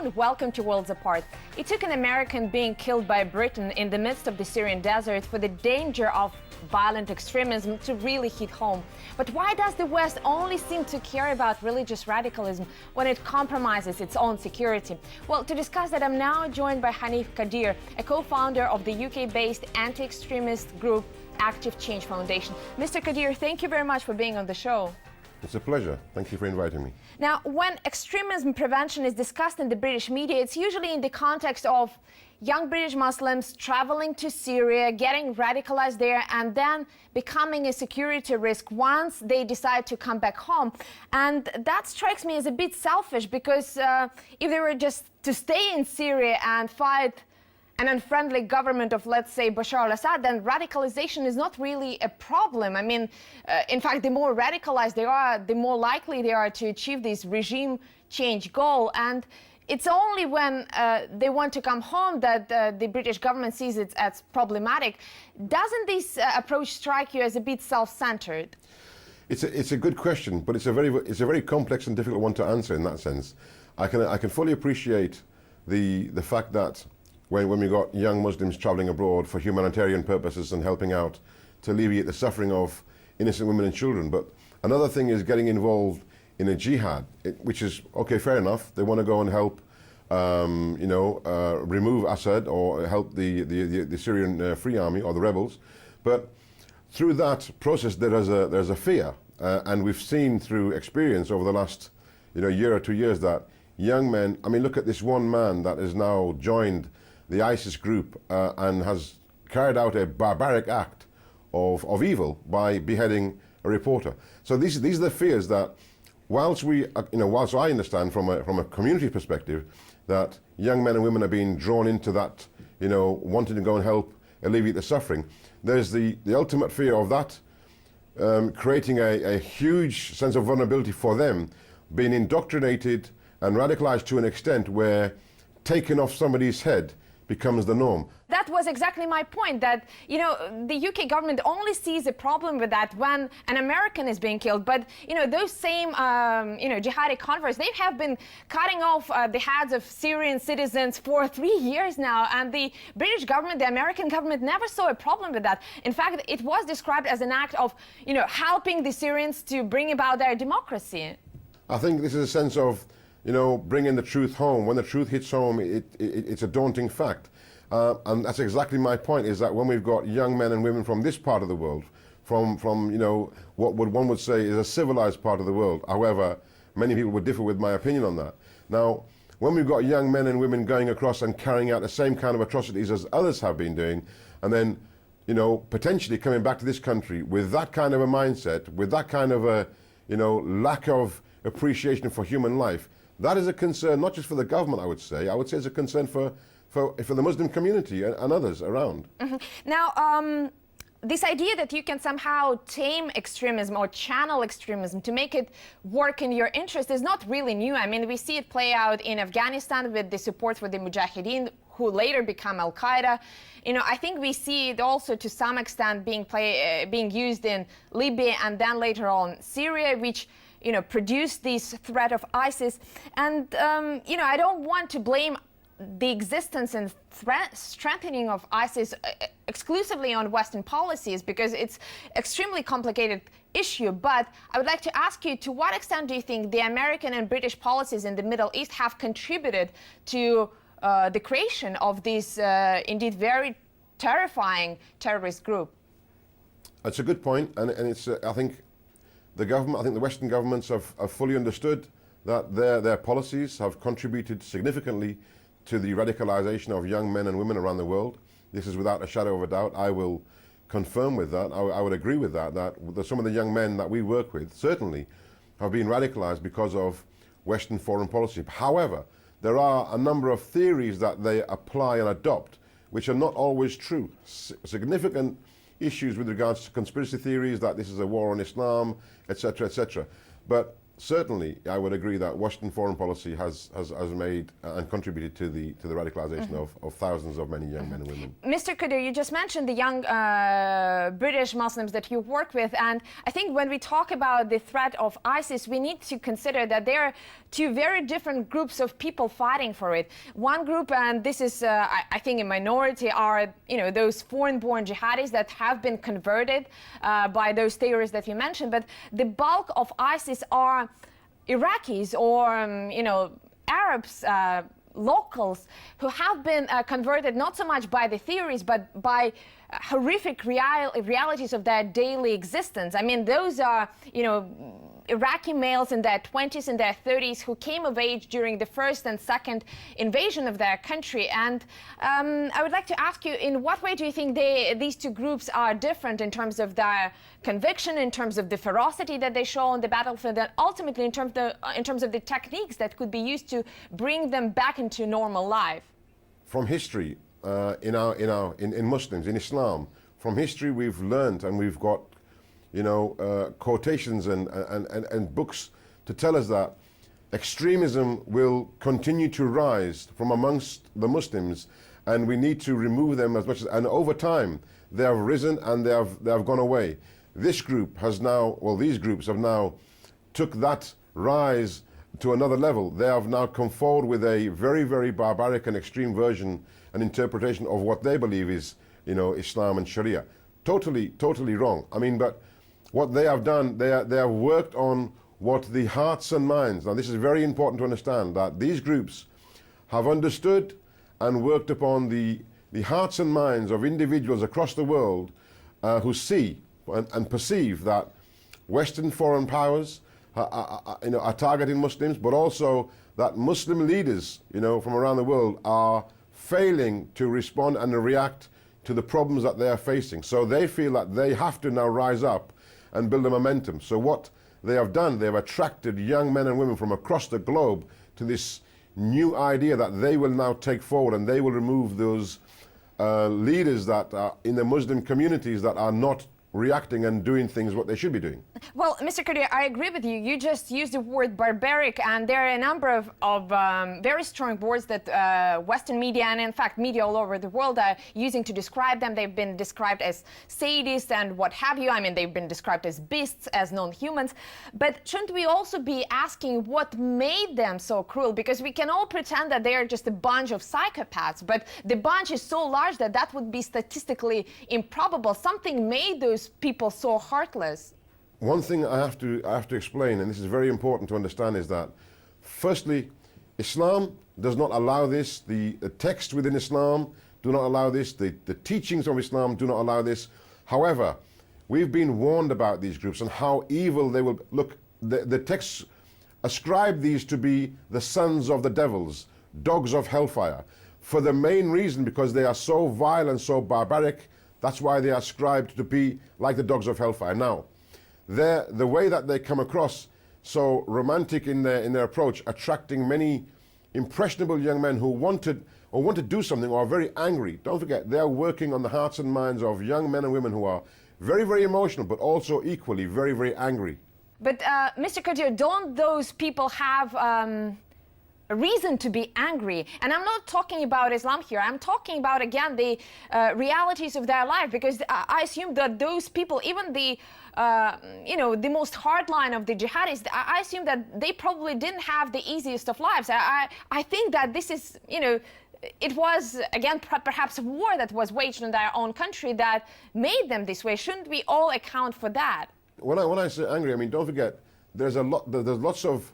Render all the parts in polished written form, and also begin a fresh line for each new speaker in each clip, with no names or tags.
and welcome to Worlds Apart. It took an American being killed by Britain in the midst of the Syrian desert for the danger of violent extremism to really hit home. But why does the West only seem to care about religious radicalism when it compromises its own security? Well, to discuss that, I'm now joined by Hanif Kadir, a co-founder of the UK-based anti-extremist group Active Change Foundation. Mr. Kadir, thank you very much for being on the show.
It's a pleasure. Thank you for inviting me.
Now, when extremism prevention is discussed in the British media, it's usually in the context of young British Muslims traveling to Syria, getting radicalized there, and then becoming a security risk once they decide to come back home. And that strikes me as a bit selfish, because if they were just to stay in Syria and fight an unfriendly government of, let's say, Bashar al-Assad, then radicalization is not really a problem. I mean, in fact, the more radicalized they are, the more likely they are to achieve this regime change goal. And it's only when they want to come home that the British government sees it as problematic. Doesn't this approach strike you as a bit self-centered?
It's a good question, but it's a very complex and difficult one to answer in that sense. I can fully appreciate the fact that when we got young Muslims traveling abroad for humanitarian purposes and helping out to alleviate the suffering of innocent women and children. But another thing is getting involved in a jihad, which is, okay, fair enough. They want to go and help, remove Assad or help the Syrian Free Army or the rebels. But through that process, there's a fear. And we've seen through experience over the last year or 2 years that young men, I mean, look at this one man that has now joined the ISIS group and has carried out a barbaric act of evil by beheading a reporter. So these are the fears that, whilst I understand from a community perspective that young men and women are being drawn into that, wanting to go and help alleviate the suffering, there's the ultimate fear of that creating a huge sense of vulnerability for them, being indoctrinated and radicalized to an extent where taking off somebody's head becomes the norm.
That was exactly my point, that, the UK government only sees a problem with that when an American is being killed. But, those same, jihadi converts, they have been cutting off the heads of Syrian citizens for 3 years now. And the British government, the American government, never saw a problem with that. In fact, it was described as an act of, helping the Syrians to bring about their democracy.
I think this is a sense of bringing the truth home. When the truth hits home, it's a daunting fact. And that's exactly my point, is that when we've got young men and women from this part of the world, from what one would say is a civilized part of the world, however, many people would differ with my opinion on that. Now, when we've got young men and women going across and carrying out the same kind of atrocities as others have been doing, and then, potentially coming back to this country with that kind of a mindset, with that kind of a, lack of appreciation for human life, that is a concern, not just for the government, I would say it's a concern for the Muslim community and others around.
Mm-hmm. Now, this idea that you can somehow tame extremism or channel extremism to make it work in your interest is not really new. I mean, we see it play out in Afghanistan with the support for the Mujahideen, who later become Al-Qaeda. I think we see it also to some extent being used in Libya and then later on Syria, which produced this threat of ISIS. And, I don't want to blame the existence and strengthening of ISIS exclusively on Western policies, because it's extremely complicated issue. But I would like to ask you, to what extent do you think the American and British policies in the Middle East have contributed to the creation of this indeed very terrifying terrorist group?
That's a good point, and it's I think the Western governments have fully understood that their policies have contributed significantly to the radicalization of young men and women around the world. This is without a shadow of a doubt. I will confirm with that. I would agree with that some of the young men that we work with certainly have been radicalized because of Western foreign policy. However, there are a number of theories that they apply and adopt which are not always true. Significant issues with regards to conspiracy theories, that this is a war on Islam, etc., etc. But certainly, I would agree that Western foreign policy has made and contributed to the radicalization of thousands of many young men and women.
Mr. Qadir, you just mentioned the young British Muslims that you work with, and I think when we talk about the threat of ISIS, we need to consider that there are two very different groups of people fighting for it. One group, and this is, I think, a minority, are those foreign-born jihadists that have been converted by those terrorists that you mentioned, but the bulk of ISIS are Iraqis or Arabs, locals who have been converted not so much by the theories but by horrific realities of their daily existence. I mean, those are Iraqi males in their 20s and their 30s who came of age during the first and second invasion of their country. And I would like to ask you, in what way do you think these two groups are different in terms of their conviction, in terms of the ferocity that they show on the battlefield, and ultimately in terms of the techniques that could be used to bring them back into normal life?
From history, in Muslims, in Islam, from history we've learned, and we've got quotations and books to tell us that extremism will continue to rise from amongst the Muslims, and we need to remove them as much as, and over time they have risen and they have gone away. This group has now, well, these groups have now took that rise to another level. They have now come forward with a very, very barbaric and extreme version and interpretation of what they believe is, Islam and Sharia. Totally, totally wrong. I mean, but what they have done, they have worked on what the hearts and minds, now this is very important to understand, that these groups have understood and worked upon the hearts and minds of individuals across the world who see and perceive that Western foreign powers are targeting Muslims, but also that Muslim leaders, from around the world are failing to respond and react to the problems that they are facing. So they feel that they have to now rise up and build a momentum. So what they have done, they have attracted young men and women from across the globe to this new idea that they will now take forward, and they will remove those leaders that are in the Muslim communities that are not reacting and doing things what they should be doing.
Well, Mr. Qadir, I agree with you. You just used the word barbaric, and there are a number of very strong words that Western media, and in fact media all over the world, are using to describe them. They've been described as sadists and what have you. I mean, they've been described as beasts, as non-humans. But shouldn't we also be asking what made them so cruel? Because we can all pretend that they are just a bunch of psychopaths, but the bunch is so large that that would be statistically improbable. Something made those people so heartless.
One thing I have to explain, and this is very important to understand, is that firstly, Islam does not allow this. The texts within Islam do not allow this. The teachings of Islam do not allow this. However, we've been warned about these groups and how evil they will look. The texts ascribe these to be the sons of the devils, dogs of hellfire, for the main reason because they are so vile and so barbaric. That's why they are ascribed to be like the dogs of hellfire. Now, the way that they come across, so romantic in their approach, attracting many impressionable young men who want to do something or are very angry. Don't forget, they are working on the hearts and minds of young men and women who are very, very emotional, but also equally very, very angry.
But Mr. Qadir, don't those people have a reason to be angry? And I'm not talking about Islam here. I'm talking about, again, the realities of their life, because I assume that those people, even the the most hardline of the jihadists, I assume that they probably didn't have the easiest of lives. I think that this is, it was, again, perhaps a war that was waged in their own country that made them this way. Shouldn't we all account for that?
When I say angry, I mean, don't forget, there's lots of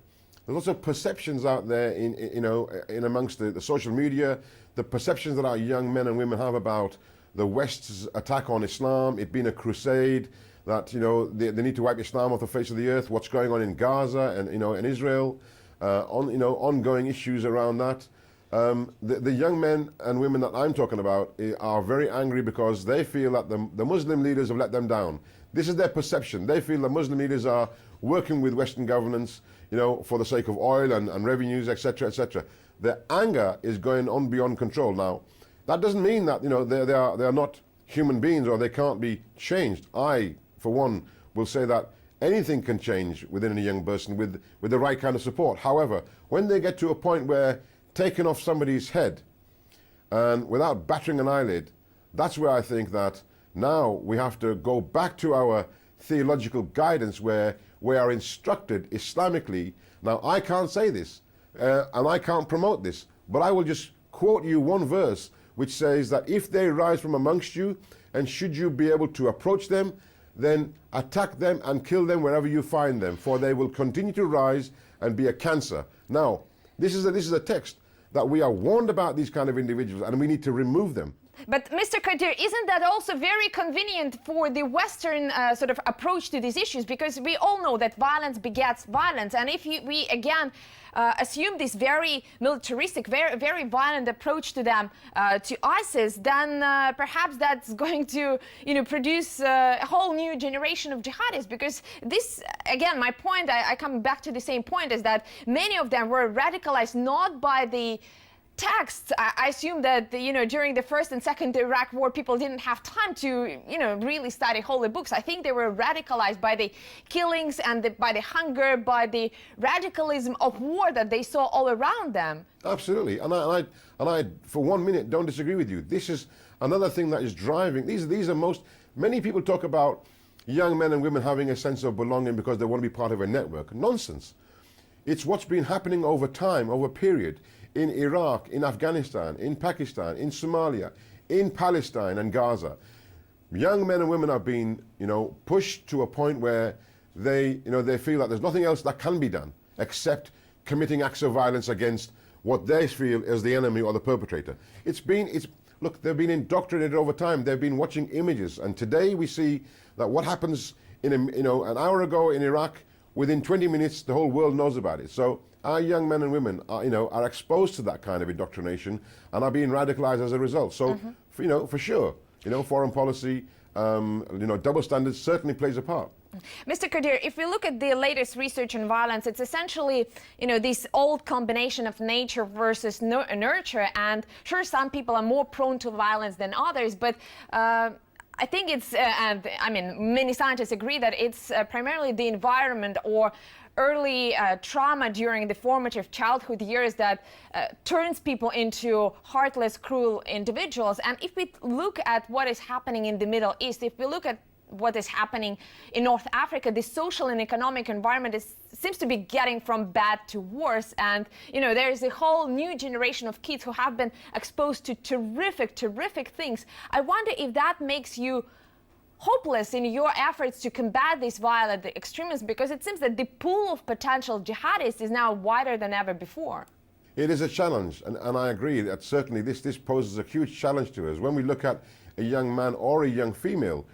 perceptions out there in amongst the social media, the perceptions that our young men and women have about the West's attack on Islam, it being a crusade, that they need to wipe Islam off the face of the earth, what's going on in Gaza and in Israel, ongoing issues around that. The young men and women that I'm talking about are very angry because they feel that the Muslim leaders have let them down. This is their perception. They feel the Muslim leaders are working with Western governments, for the sake of oil and revenues, etc., etc. Their anger is going on beyond control. Now, that doesn't mean that they are not human beings or they can't be changed. I, for one, will say that anything can change within a young person with the right kind of support. However, when they get to a point where taking off somebody's head and without battering an eyelid, that's where I think that now we have to go back to our theological guidance where we are instructed Islamically. Now, I can't say this and I can't promote this, but I will just quote you one verse which says that if they rise from amongst you, and should you be able to approach them, then attack them and kill them wherever you find them, for they will continue to rise and be a cancer. Now, this is a text that we are warned about these kind of individuals, and we need to remove them.
But Mr. Qadir, isn't that also very convenient for the Western sort of approach to these issues? Because we all know that violence begets violence. And if we again assume this very militaristic, very violent approach to them, to ISIS, then perhaps that's going to, produce a whole new generation of jihadists. Because this, again, my point, I come back to the same point, is that many of them were radicalized not by the texts. I assume that during the First and Second Iraq War, people didn't have time to really study holy books. I think they were radicalized by the killings and by the hunger, by the radicalism of war that they saw all around them.
Absolutely, and I for 1 minute don't disagree with you. This is another thing that is driving. These are many people talk about young men and women having a sense of belonging because they want to be part of a network. Nonsense. It's what's been happening over time, over a period. In Iraq, in Afghanistan, in Pakistan, in Somalia, in Palestine and Gaza. Young men and women are being, pushed to a point where they feel that there's nothing else that can be done except committing acts of violence against what they feel is the enemy or the perpetrator. Look, they've been indoctrinated over time. They've been watching images, and today we see that what happens an hour ago in Iraq, within 20 minutes, the whole world knows about it. So our young men and women are exposed to that kind of indoctrination and are being radicalized as a result. So, for sure, foreign policy, double standards certainly plays a part.
Mr. Qadir, if we look at the latest research on violence, it's essentially, this old combination of nature versus nurture. And sure, some people are more prone to violence than others, but I think it's, many scientists agree that it's primarily the environment or early trauma during the formative childhood years that turns people into heartless, cruel individuals. And if we look at what is happening in the Middle East, if we look at what is happening in North Africa, the social and economic environment seems to be getting from bad to worse. And, there is a whole new generation of kids who have been exposed to terrific things. I wonder if that makes you hopeless in your efforts to combat this violent extremism, because it seems that the pool of potential jihadists is now wider than ever before.
It is a challenge, and I agree that certainly this poses a huge challenge to us. When we look at a young man or a young female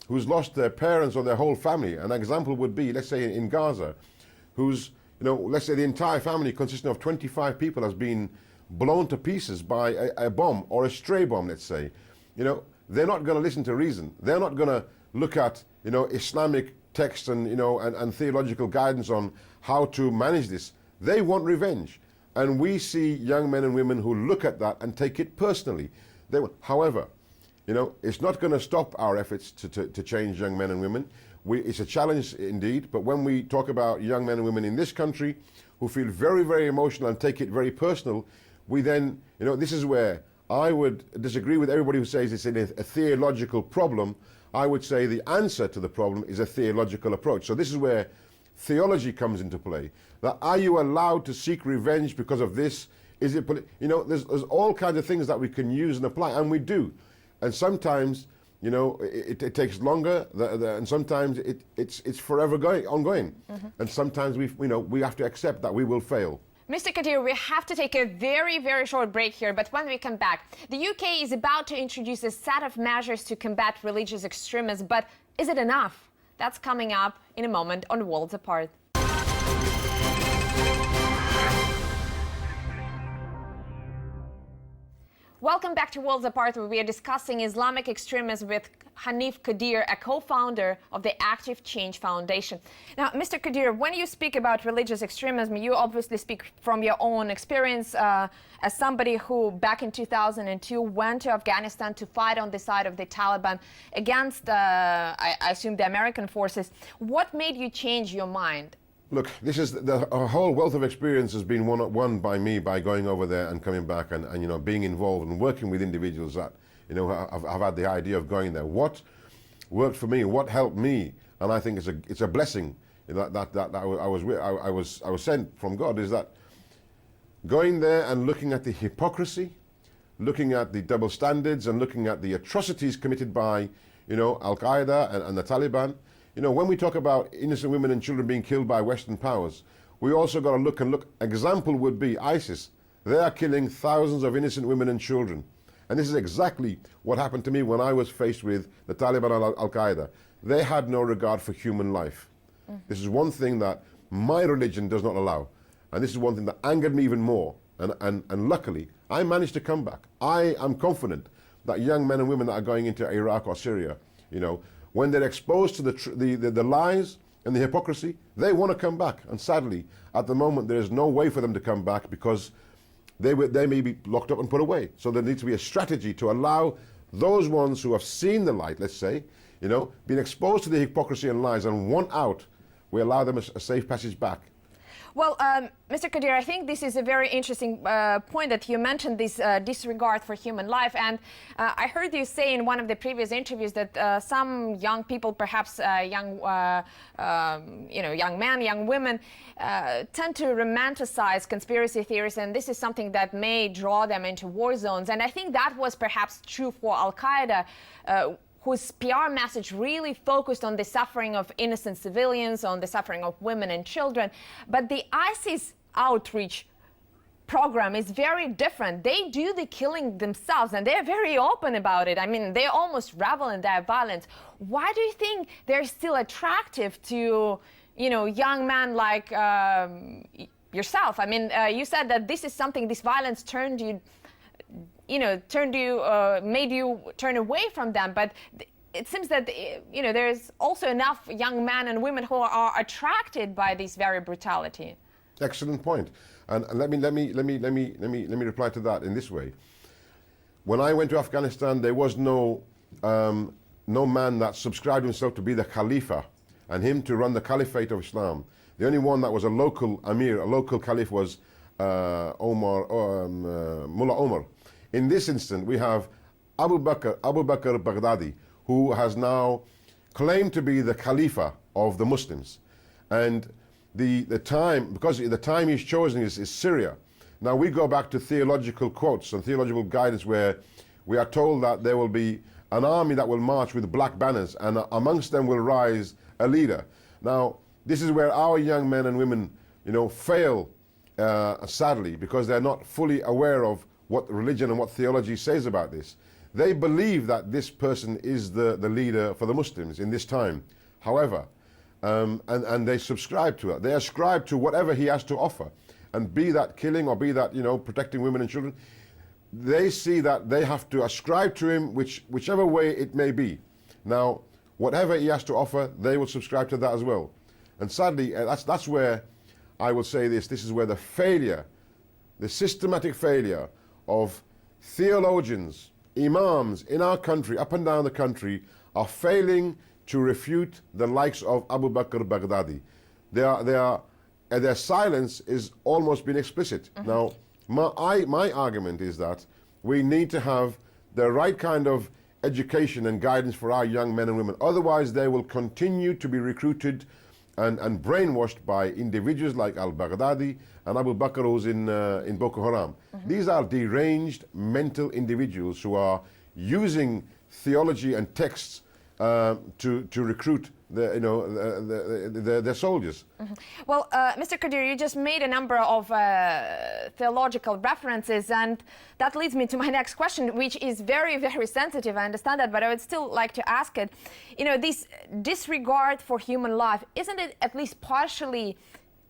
who's lost their parents or their whole family, an example would be, let's say in Gaza, who's, let's say the entire family consisting of 25 people has been blown to pieces by a bomb or a stray bomb, let's say. They're not going to listen to reason. They're not going to look at, Islamic texts and, and theological guidance on how to manage this. They want revenge. And we see young men and women who look at that and take it personally. However, it's not going to stop our efforts to change young men and women. It's a challenge indeed, but when we talk about young men and women in this country who feel very emotional and take it very personal, we then, this is where I would disagree with everybody who says it's a theological problem. I would say the answer to the problem is a theological approach. So this is where theology comes into play. That are you allowed to seek revenge because of this? Is it, there's all kinds of things that we can use and apply, and we do. And sometimes, it takes longer, and sometimes it's forever ongoing. And sometimes we have to accept that we will fail.
Mr. Qadir, we have to take a very short break here, but when we come back, the UK is about to introduce a set of measures to combat religious extremism, but is it enough? That's coming up in a moment on Worlds Apart. Welcome back to Worlds Apart, where we are discussing Islamic extremism with Hanif Kadir, a co-founder of the Active Change Foundation. Now, Mr. Kadir, when you speak about religious extremism, you obviously speak from your own experience as somebody who, back in 2002, went to Afghanistan to fight on the side of the Taliban against, I assume, the American forces. What made you change your mind?
Look, this is a whole wealth of experience has been won by me by going over there and coming back and you know, being involved and working with individuals that, you know, have had the idea of going there. What worked for me, what helped me, and I think it's a blessing that I was sent from God, is that going there and looking at the hypocrisy, looking at the double standards, and looking at the atrocities committed by, you know, Al-Qaeda and the Taliban. You know, when we talk about innocent women and children being killed by Western powers, we also got to look. Example would be ISIS. They are killing thousands of innocent women and children. And this is exactly what happened to me when I was faced with the Taliban and Al-Qaeda. They had no regard for human life. This is one thing that my religion does not allow. And this is one thing that angered me even more. And luckily, I managed to come back. I am confident that young men and women that are going into Iraq or Syria, you know, when they're exposed to the lies and the hypocrisy, they want to come back. And sadly, at the moment, there is no way for them to come back because they may be locked up and put away. So there needs to be a strategy to allow those ones who have seen the light, let's say, you know, been exposed to the hypocrisy and lies and want out, we allow them a safe passage back.
Well, Mr. Kadir, I think this is a very interesting point that you mentioned, this disregard for human life. And I heard you say in one of the previous interviews that some young people, perhaps young men, young women, tend to romanticize conspiracy theories, and this is something that may draw them into war zones. And I think that was perhaps true for Al-Qaeda, whose PR message really focused on the suffering of innocent civilians, on the suffering of women and children. But the ISIS outreach program is very different. They do the killing themselves, and they're very open about it. I mean, they almost revel in their violence. Why do you think they're still attractive to, you know, young men like yourself? I mean, you said that this is something, this violence turned you, made you turn away from them. But it seems that, you know, there's also enough young men and women who are attracted by this very brutality. Excellent
point. And let me reply to that in this way. When I went to Afghanistan, there was no man that subscribed himself to be the Khalifa and him to run the Caliphate of Islam. The only one that was a local Amir, a local Caliph, was Mullah Omar. In this instant, we have Abu Bakr Baghdadi, who has now claimed to be the Khalifa of the Muslims. And the time he's chosen is Syria. Now we go back to theological quotes and theological guidance where we are told that there will be an army that will march with black banners, and amongst them will rise a leader. Now, this is where our young men and women, you know, fail, sadly, because they're not fully aware of what religion and what theology says about this. They believe that this person is the leader for the Muslims in this time. However, and they subscribe to it. They ascribe to whatever he has to offer. And be that killing or be that, you know, protecting women and children, they see that they have to ascribe to him whichever way it may be. Now, whatever he has to offer, they will subscribe to that as well. And sadly, that's where I will say this is where the failure, the systematic failure of theologians, imams in our country, up and down the country, are failing to refute the likes of Abu Bakr Baghdadi. Their silence is almost been explicit. Now, my argument is that we need to have the right kind of education and guidance for our young men and women. Otherwise, they will continue to be recruited and brainwashed by individuals like al-Baghdadi and Abu Bakr, who's in Boko Haram. These are deranged mental individuals who are using theology and texts to recruit their soldiers.
Well, Mr. Kadir, you just made a number of theological references, and that leads me to my next question, which is very, very sensitive. I understand that, but I would still like to ask it. You know, this disregard for human life, isn't it at least partially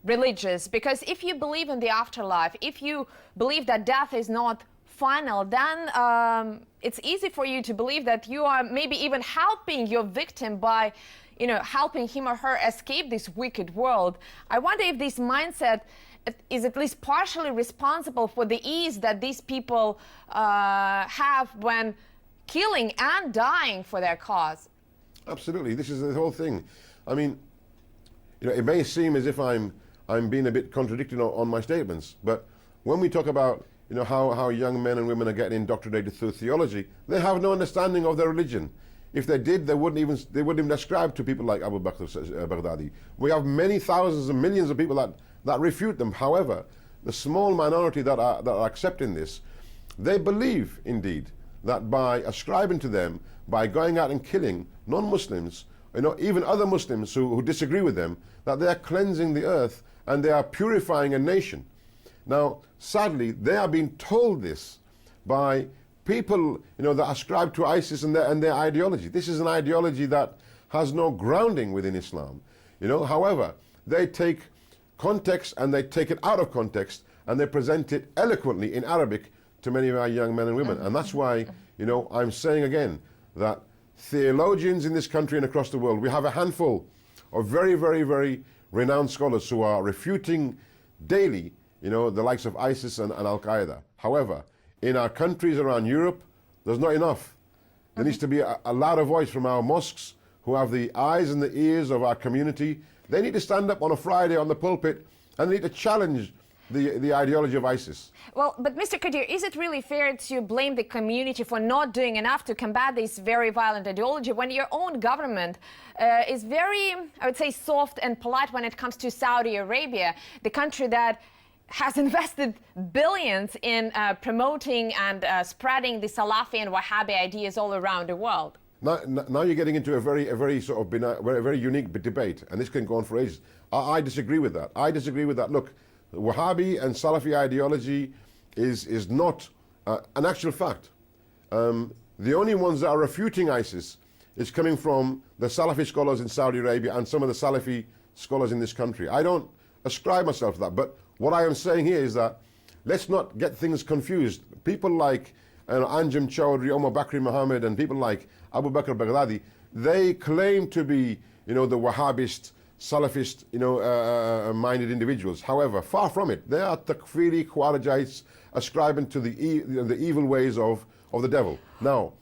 religious? Because if you believe in the afterlife, if you believe that death is not final, then it's easy for you to believe that you are maybe even helping your victim by, helping him or her escape this wicked world. I wonder if this mindset is at least partially responsible for the ease that these people have when killing and dying for their cause.
Absolutely, this is the whole thing. I mean, it may seem as if I'm being a bit contradicting on my statements, but when we talk about how young men and women are getting indoctrinated through theology, they have no understanding of their religion. If they did, they wouldn't even ascribe to people like Abu Bakr Baghdadi. We have many thousands and millions of people that refute them. However, the small minority that are accepting this, they believe indeed that by ascribing to them, by going out and killing non-Muslims, even other Muslims who disagree with them, that they are cleansing the earth and they are purifying a nation. Now, sadly, they are being told this by people, that ascribe to ISIS and their ideology. This is an ideology that has no grounding within Islam. However, they take context and they take it out of context and they present it eloquently in Arabic to many of our young men and women. And that's why, I'm saying again that theologians in this country and across the world, we have a handful of very, very, very renowned scholars who are refuting daily, the likes of ISIS and Al-Qaeda. However, in our countries around Europe, there's not enough. There needs to be a louder voice from our mosques who have the eyes and the ears of our community. They need to stand up on a Friday on the pulpit and they need to challenge the ideology of ISIS.
Well, but Mr. Kadir, is it really fair to blame the community for not doing enough to combat this very violent ideology when your own government is very, I would say, soft and polite when it comes to Saudi Arabia, the country that has invested billions in promoting and spreading the Salafi and Wahhabi ideas all around the world?
Now you're getting into a very sort of very unique debate, and this can go on for ages. I disagree with that. I disagree with that. Look, Wahhabi and Salafi ideology is not an actual fact. The only ones that are refuting ISIS is coming from the Salafi scholars in Saudi Arabia and some of the Salafi scholars in this country. I don't ascribe myself to that, but what I am saying here is that let's not get things confused. People like Anjem Choudhury, Omar Bakri Muhammad, and people like Abu Bakr Baghdadi, they claim to be, the Wahhabist, Salafist, minded individuals. However, far from it. They are takfiri, Khawarijites, ascribing to the evil ways of the devil. Now,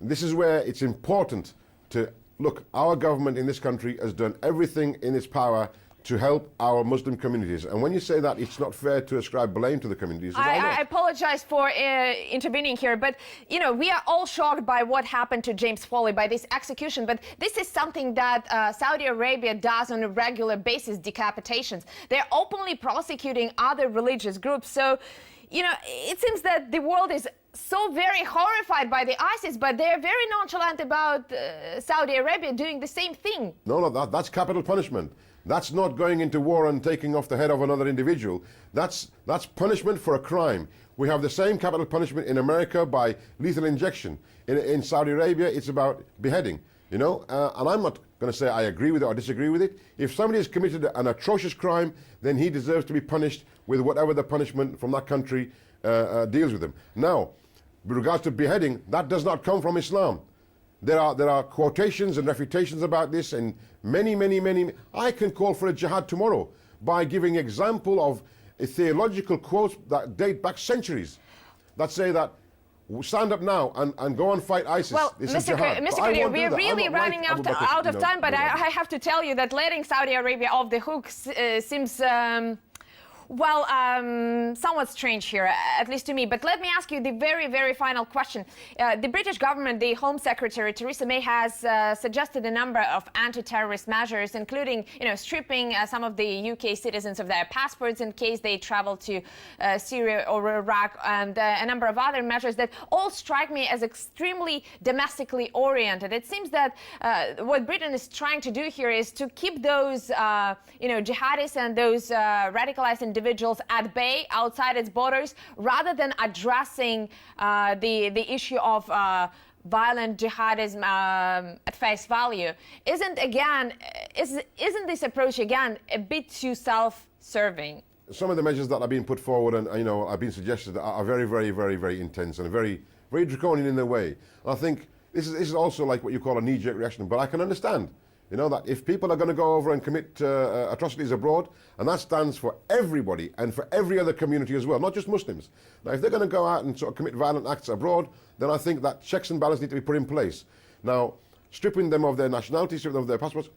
this is where it's important to look. Our government in this country has done everything in its power to help our Muslim communities. And when you say that it's not fair to ascribe blame to the communities,
I apologize for intervening here, but we are all shocked by what happened to James Foley, by this execution, but this is something that Saudi Arabia does on a regular basis, decapitations. They're openly prosecuting other religious groups. So, it seems that the world is so very horrified by the ISIS, but they're very nonchalant about Saudi Arabia doing the same thing.
No, that's capital punishment. That's not going into war and taking off the head of another individual. That's punishment for a crime. We have the same capital punishment in America by lethal injection. In Saudi Arabia, it's about beheading. And I'm not going to say I agree with it or disagree with it. If somebody has committed an atrocious crime, then he deserves to be punished with whatever the punishment from that country deals with him. Now, with regards to beheading, that does not come from Islam. There are quotations and refutations about this, and many. I can call for a jihad tomorrow by giving example of theological quotes that date back centuries that say that stand up now and go and fight ISIS.
Well,
this
Mr. Kadir, we're really running out of time, but I have to tell you that letting Saudi Arabia off the hook seems somewhat strange here, at least to me. But let me ask you the very, very final question. The British government, the Home Secretary, Theresa May, has suggested a number of anti-terrorist measures, including, stripping some of the UK citizens of their passports in case they travel to Syria or Iraq, and a number of other measures that all strike me as extremely domestically oriented. It seems that what Britain is trying to do here is to keep those, jihadists and those radicalized individuals at bay outside its borders, rather than addressing the issue of violent jihadism at face value. Isn't this approach again a bit too self-serving?
some of the measures that are being put forward and have been suggested are very, very, very, very intense and very, very draconian in their way. And I think this is also like what you call a knee-jerk reaction. But I can understand, that if people are going to go over and commit atrocities abroad, and that stands for everybody and for every other community as well, not just Muslims. Now, if they're going to go out and sort of commit violent acts abroad, then I think that checks and balances need to be put in place. Now, stripping them of their nationality, stripping them of their passports,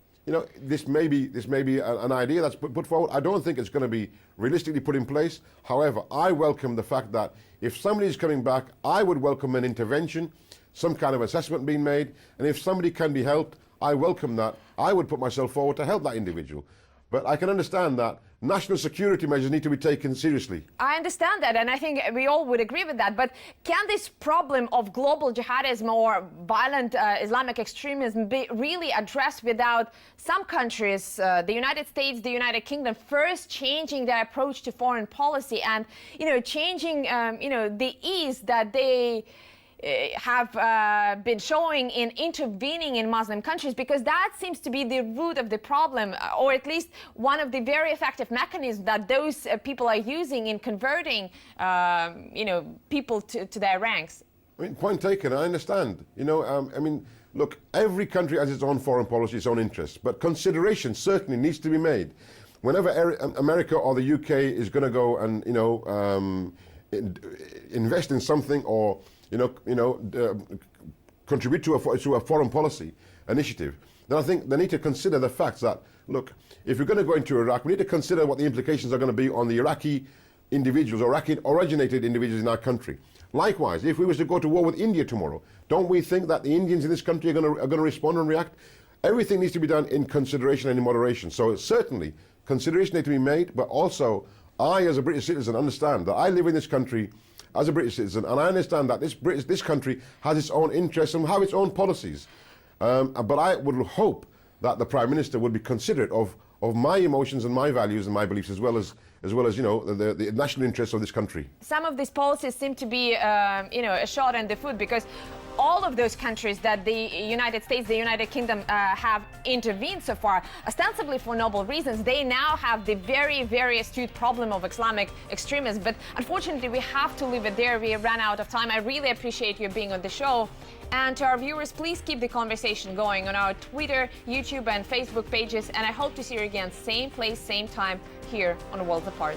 this may be an idea that's put forward. I don't think it's going to be realistically put in place. However, I welcome the fact that if somebody is coming back, I would welcome an intervention, some kind of assessment being made, and if somebody can be helped, I welcome that. I would put myself forward to help that individual. But I can understand that national security measures need to be taken seriously.
I understand that, and I think we all would agree with that. But can this problem of global jihadism or violent Islamic extremism be really addressed without some countries, the United States, the United Kingdom, first changing their approach to foreign policy and, changing, the ease that they have been showing in intervening in Muslim countries, because that seems to be the root of the problem, or at least one of the very effective mechanisms that those people are using in converting, people to their ranks.
I mean, point taken, I understand. Look, every country has its own foreign policy, its own interests, but consideration certainly needs to be made. Whenever America or the UK is going to go and, invest in something or contribute to a foreign policy initiative, then I think they need to consider the fact that, look, if you're going to go into Iraq, we need to consider what the implications are going to be on the Iraqi individuals, Iraqi-originated individuals in our country. Likewise, if we was to go to war with India tomorrow, don't we think that the Indians in this country are going to respond and react? Everything needs to be done in consideration and in moderation. So certainly, consideration needs to be made, but also, I, as a British citizen, understand that I live in this country as a British citizen, and I understand that this country has its own interests and have its own policies. But I would hope that the Prime Minister would be considerate of my emotions and my values and my beliefs, as well as the national interests of this country.
Some of these policies seem to be, a shot in the foot, because all of those countries that the United States, the United Kingdom have intervened so far, ostensibly for noble reasons, they now have the very, very astute problem of Islamic extremism. But unfortunately, we have to leave it there. We ran out of time. I really appreciate you being on the show. And to our viewers, please keep the conversation going on our Twitter, YouTube, and Facebook pages. And I hope to see you again, same place, same time, here on Worlds Apart.